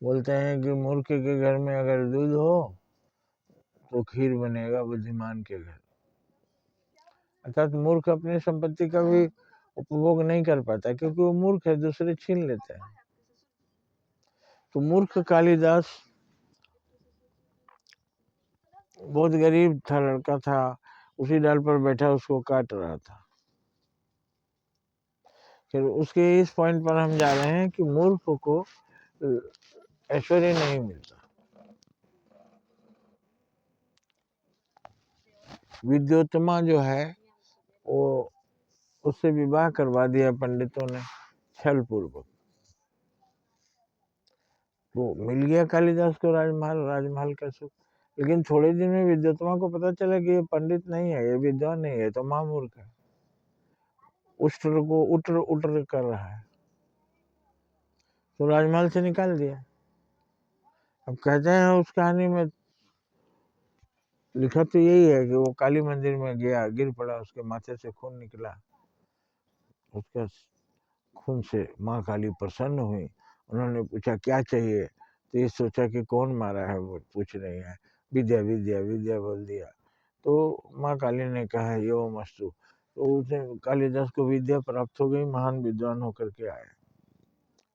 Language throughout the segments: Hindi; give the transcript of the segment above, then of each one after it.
बोलते हैं कि मूर्ख के घर में अगर दूध हो तो खीर बनेगा बुद्धिमान के घर। अर्थात मूर्ख अपनी संपत्ति का भी उपभोग नहीं कर पाता क्योंकि वो मूर्ख है, दूसरे छीन लेते हैं। तो मूर्ख कालिदास बहुत गरीब था, लड़का था, उसी डाल पर बैठा उसको काट रहा था। फिर उसके इस पॉइंट पर हम जा रहे हैं कि मूर्ख को ऐश्वर्य नहीं मिलता। विद्योत्तमा जो है वो उससे विवाह करवा दिया पंडितों ने छल पूर्वक। तो मिल गया कालिदास को राजमहल का सुख। लेकिन थोड़े दिन में विद्योत्तमा को पता चला कि ये पंडित नहीं है, ये विद्वान नहीं है, तो महामूर्ख है, उष्ट्र को उटर उटर कर रहा है। तो राजमहल से निकाल दिया। अब कहते हैं उस कहानी में लिखा तो यही है कि वो काली मंदिर में गया, गिर पड़ा, उसके माथे से खून निकला। उसका खून से माँ काली प्रसन्न हुई। उन्होंने पूछा क्या चाहिए, तो ये सोचा कि कौन मारा है, वो पूछ रही है। विद्या विद्या विद्या बोल दिया। तो माँ काली ने कहा यो मस्तु। तो उसने कालिदास को विद्या प्राप्त हो गई, महान विद्वान होकर के आए।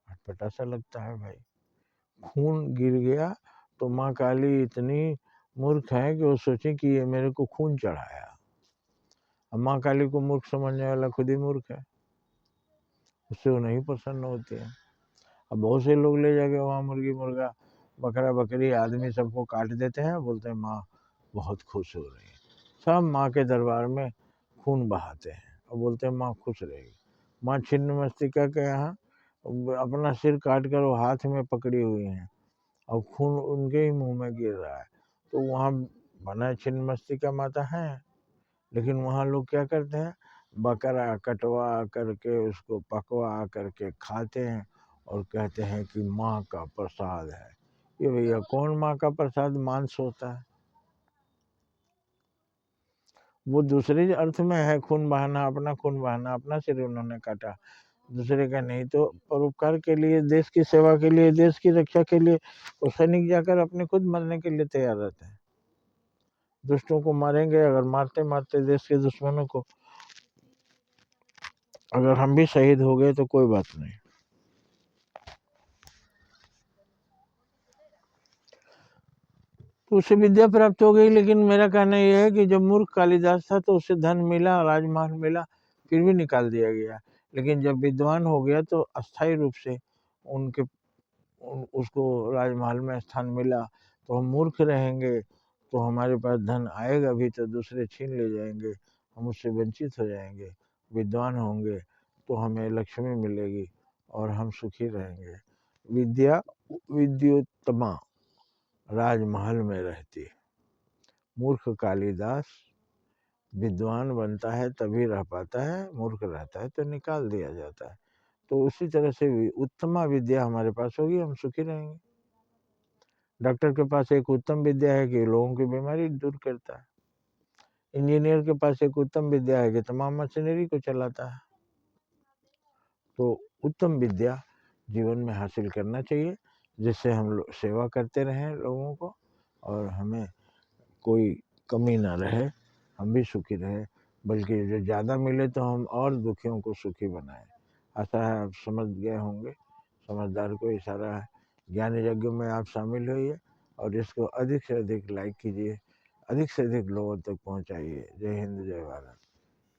अटपटा सा लगता है भाई, खून गिर गया तो माँ काली इतनी मूर्ख है कि वो सोचे कि ये मेरे को खून चढ़ाया। अब माँ काली को मूर्ख समझने वाला खुद ही मूर्ख है, उससे वो नहीं प्रसन्न होती है। अब बहुत से लोग ले जाके वहाँ मुर्गी मुर्गा बकरा बकरी आदमी सबको काट देते हैं, बोलते हैं माँ बहुत खुश हो रही है। सब माँ के दरबार में खून बहाते हैं और बोलते हैं माँ खुश रहेगी। माँ छिन्न मस्तिका के यहाँ अपना सिर काट कर वो हाथ में पकड़ी हुई हैं और खून उनके ही मुंह में गिर रहा है। तो वहाँ बना छिन्न मस्तिका माता है, लेकिन वहाँ लोग क्या करते हैं, बकरा कटवा करके उसको पकवा करके खाते हैं और कहते हैं कि माँ का प्रसाद है। ये भैया कौन माँ का प्रसाद मांस होता है? वो दूसरे अर्थ में है, खून बहाना, अपना खून बहाना, अपना सिर उन्होंने काटा, दूसरे का नहीं। तो परोपकार के लिए, देश की सेवा के लिए, देश की रक्षा के लिए वो सैनिक जाकर अपने खुद मरने के लिए तैयार रहते हैं। दुष्टों को मारेंगे, अगर मारते मारते देश के दुश्मनों को अगर हम भी शहीद हो गए तो कोई बात नहीं। तो उसे विद्या प्राप्त हो गई। लेकिन मेरा कहना यह है कि जब मूर्ख कालिदास था तो उसे धन मिला, राजमहल मिला, फिर भी निकाल दिया गया। लेकिन जब विद्वान हो गया तो अस्थायी रूप से उनके उसको राजमहल में स्थान मिला। तो हम मूर्ख रहेंगे तो हमारे पास धन आएगा भी तो दूसरे छीन ले जाएंगे, हम उससे वंचित हो जाएंगे। विद्वान होंगे तो हमें लक्ष्मी मिलेगी और हम सुखी रहेंगे। विद्या विद्योत्तमा राजमहल में रहती है। मूर्ख कालिदास विद्वान बनता है तभी रह पाता है, मूर्ख रहता है तो निकाल दिया जाता है। तो उसी तरह से उत्तमा विद्या हमारे पास होगी, हम सुखी रहेंगे। डॉक्टर के पास एक उत्तम विद्या है कि लोगों की बीमारी दूर करता है। इंजीनियर के पास एक उत्तम विद्या है कि तमाम मशीनरी को चलाता है। तो उत्तम विद्या जीवन में हासिल करना चाहिए, जिससे हम लोग सेवा करते रहें लोगों को और हमें कोई कमी ना रहे, हम भी सुखी रहे, बल्कि जो ज़्यादा मिले तो हम और दुखियों को सुखी बनाएं। आशा है आप समझ गए होंगे। समझदार को इशारा है। ज्ञान यज्ञ में आप शामिल होइए और इसको अधिक से अधिक लाइक कीजिए, अधिक से अधिक लोगों तक पहुंचाइए। जय हिंद, जय भारत।